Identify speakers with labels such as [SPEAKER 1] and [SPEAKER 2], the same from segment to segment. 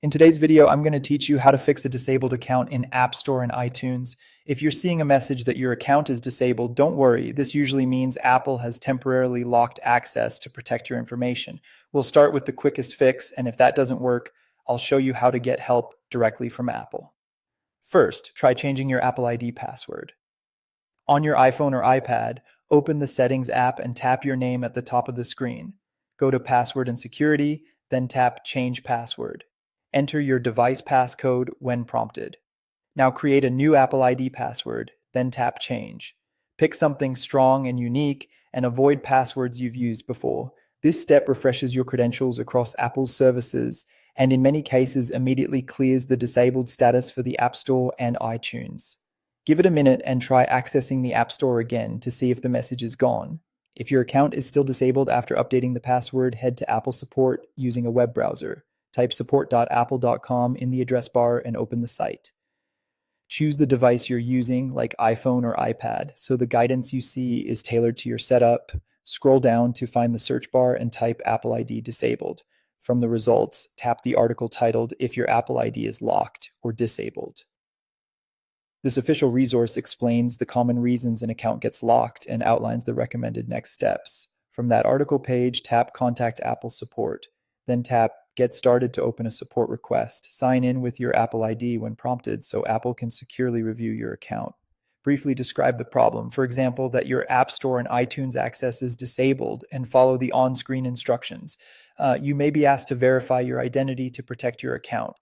[SPEAKER 1] In today's video, I'm going to teach you how to fix a disabled account in App Store and iTunes. If you're seeing a message that your account is disabled, don't worry. This usually means Apple has temporarily locked access to protect your information. We'll start with the quickest fix, and if that doesn't work, I'll show you how to get help directly from Apple. First, try changing your Apple ID password. On your iPhone or iPad, open the Settings app and tap your name at the top of the screen. Go to Password and Security, then tap Change Password. Enter your device passcode when prompted. Now create a new Apple ID password, then tap Change. Pick something strong and unique and avoid passwords you've used before. This step refreshes your credentials across Apple's services and in many cases immediately clears the disabled status for the App Store and iTunes. Give it a minute and try accessing the App Store again to see if the message is gone. If your account is still disabled after updating the password, head to Apple Support using a web browser. Type support.apple.com in the address bar and open the site. Choose the device you're using, like iPhone or iPad, so the guidance you see is tailored to your setup. Scroll down to find the search bar and type Apple ID disabled. From the results, tap the article titled "If Your Apple ID is Locked" or "Disabled." This official resource explains the common reasons an account gets locked and outlines the recommended next steps. From that article page, tap Contact Apple Support. Then tap Get Started to open a support request. Sign in with your Apple ID when prompted so Apple can securely review your account. Briefly describe the problem. For example, that your App Store and iTunes access is disabled and follow the on-screen instructions. You may be asked to verify your identity to protect your account.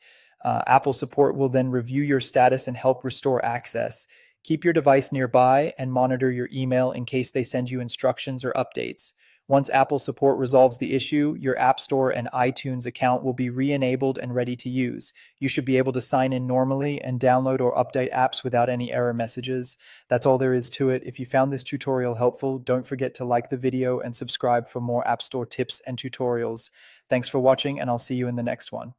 [SPEAKER 1] Apple Support will then review your status and help restore access. Keep your device nearby and monitor your email in case they send you instructions or updates. Once Apple Support resolves the issue, your App Store and iTunes account will be re-enabled and ready to use. You should be able to sign in normally and download or update apps without any error messages. That's all there is to it. If you found this tutorial helpful, don't forget to like the video and subscribe for more App Store tips and tutorials. Thanks for watching, and I'll see you in the next one.